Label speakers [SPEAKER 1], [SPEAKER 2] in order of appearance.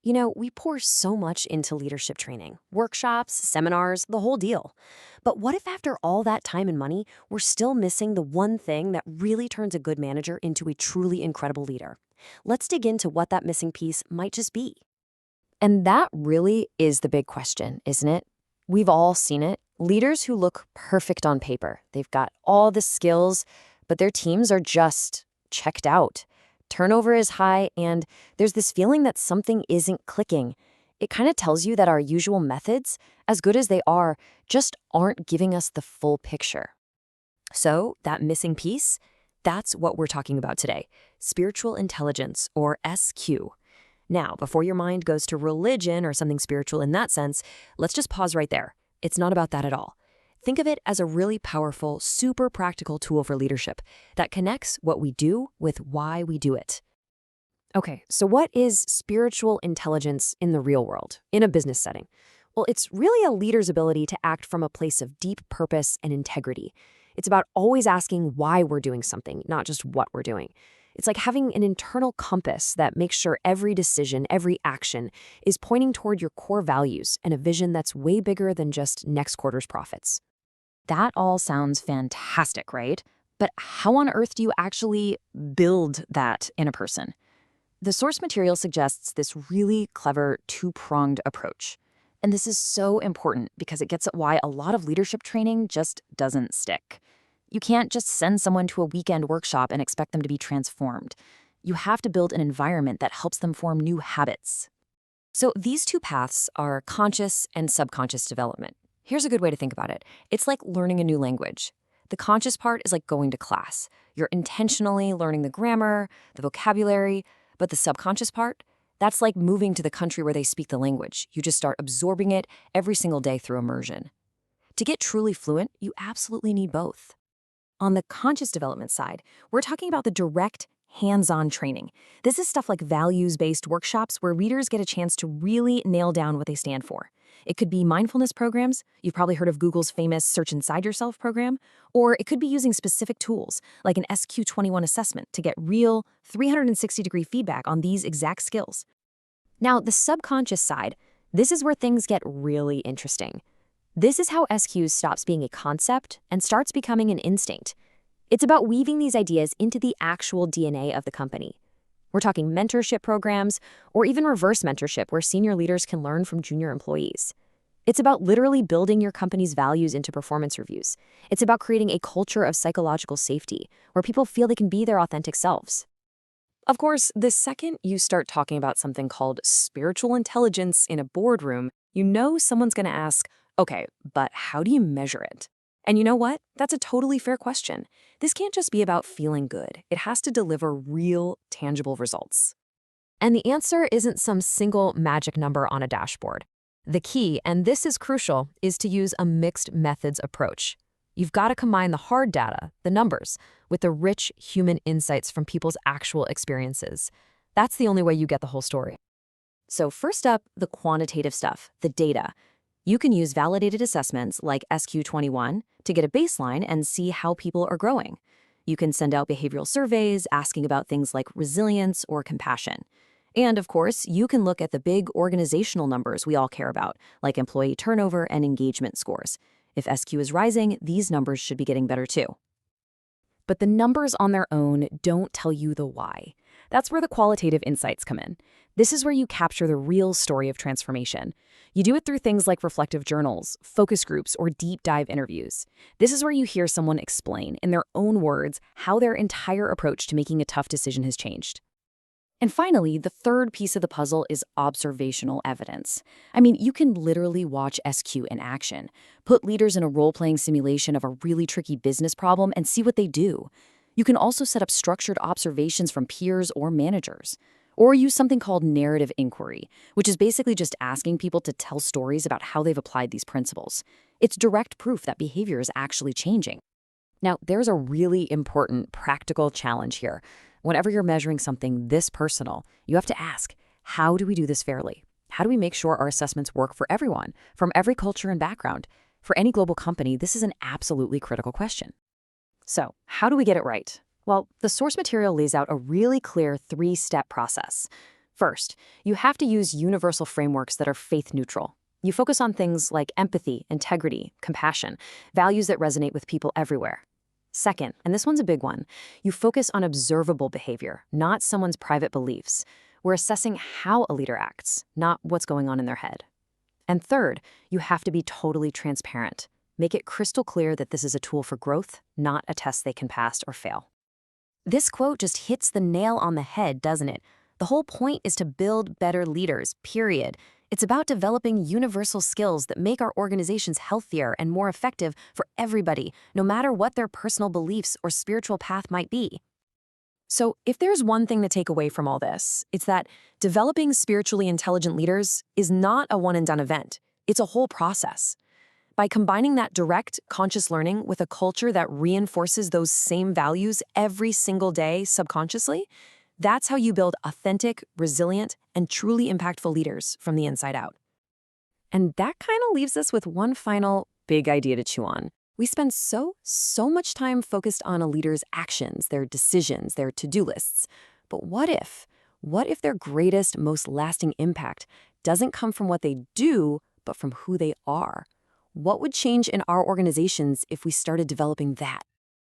[SPEAKER 1] We pour so much into leadership training, workshops, seminars, the whole deal. But what if after all that time and money, we're still missing the one thing that really turns a good manager into a truly incredible leader? Let's dig into what that missing piece might just be. And that really is the big question, isn't it? We've all seen it. Leaders who look perfect on paper. They've got all the skills, but their teams are just checked out. Turnover is high, and there's this feeling that something isn't clicking. It kind of tells you that our usual methods, as good as they are, just aren't giving us the full picture. So, that missing piece, that's what we're talking about today. Spiritual intelligence, or SQ. Now, before your mind goes to religion or something spiritual in that sense, let's just pause right there. It's not about that at all. Think of it as a really powerful, super practical tool for leadership that connects what we do with why we do it. Okay, so what is spiritual intelligence in the real world, in a business setting? Well, it's really a leader's ability to act from a place of deep purpose and integrity. It's about always asking why we're doing something, not just what we're doing. It's like having an internal compass that makes sure every decision, every action is pointing toward your core values and a vision that's way bigger than just next quarter's profits. That all sounds fantastic, right? But how on earth do you actually build that in a person? The source material suggests this really clever two-pronged approach. And this is so important because it gets at why a lot of leadership training just doesn't stick. You can't just send someone to a weekend workshop and expect them to be transformed. You have to build an environment that helps them form new habits. So these two paths are conscious and subconscious development. Here's a good way to think about it. It's like learning a new language. The conscious part is like going to class. You're intentionally learning the grammar, the vocabulary, but the subconscious part, that's like moving to the country where they speak the language. You just start absorbing it every single day through immersion. To get truly fluent, you absolutely need both. On the conscious development side, we're talking about the direct, hands-on training. This is stuff like values-based workshops where readers get a chance to really nail down what they stand for. It could be mindfulness programs. You've probably heard of Google's famous Search Inside Yourself program. Or it could be using specific tools, like an SQ21 assessment, to get real 360-degree feedback on these exact skills. Now, the subconscious side, this is where things get really interesting. This is how SQ stops being a concept and starts becoming an instinct. It's about weaving these ideas into the actual DNA of the company. We're talking mentorship programs, or even reverse mentorship where senior leaders can learn from junior employees. It's about literally building your company's values into performance reviews. It's about creating a culture of psychological safety where people feel they can be their authentic selves. Of course, the second you start talking about something called spiritual intelligence in a boardroom, you know someone's going to ask, okay, but how do you measure it? And you know what? That's a totally fair question. This can't just be about feeling good. It has to deliver real, tangible results. And the answer isn't some single magic number on a dashboard. The key, and this is crucial, is to use a mixed methods approach. You've got to combine the hard data, the numbers, with the rich human insights from people's actual experiences. That's the only way you get the whole story. So first up, the quantitative stuff, the data. You can use validated assessments like SQ21 to get a baseline and see how people are growing. You can send out behavioral surveys asking about things like resilience or compassion. And of course, you can look at the big organizational numbers we all care about, like employee turnover and engagement scores. If SQ is rising, these numbers should be getting better too. But the numbers on their own don't tell you the why. That's where the qualitative insights come in. This is where you capture the real story of transformation. You do it through things like reflective journals, focus groups, or deep dive interviews. This is where you hear someone explain, in their own words, how their entire approach to making a tough decision has changed. And finally, the third piece of the puzzle is observational evidence. I mean, you can literally watch SQ in action. Put leaders in a role-playing simulation of a really tricky business problem and see what they do. You can also set up structured observations from peers or managers. Or use something called narrative inquiry, which is basically just asking people to tell stories about how they've applied these principles. It's direct proof that behavior is actually changing. Now, there's a really important practical challenge here. Whenever you're measuring something this personal, you have to ask, how do we do this fairly? How do we make sure our assessments work for everyone, from every culture and background? For any global company, this is an absolutely critical question. So, how do we get it right? Well, the source material lays out a really clear 3-step process. First, you have to use universal frameworks that are faith neutral. You focus on things like empathy, integrity, compassion, values that resonate with people everywhere. Second, and this one's a big one, you focus on observable behavior, not someone's private beliefs. We're assessing how a leader acts, not what's going on in their head. And third, you have to be totally transparent. Make it crystal clear that this is a tool for growth, not a test they can pass or fail. This quote just hits the nail on the head, doesn't it? The whole point is to build better leaders, period. It's about developing universal skills that make our organizations healthier and more effective for everybody, no matter what their personal beliefs or spiritual path might be. So, if there's one thing to take away from all this, it's that developing spiritually intelligent leaders is not a one-and-done event. It's a whole process. By combining that direct, conscious learning with a culture that reinforces those same values every single day subconsciously, that's how you build authentic, resilient, and truly impactful leaders from the inside out. And that kind of leaves us with one final big idea to chew on. We spend so much time focused on a leader's actions, their decisions, their to-do lists. But what if their greatest, most lasting impact doesn't come from what they do, but from who they are? What would change in our organizations if we started developing that?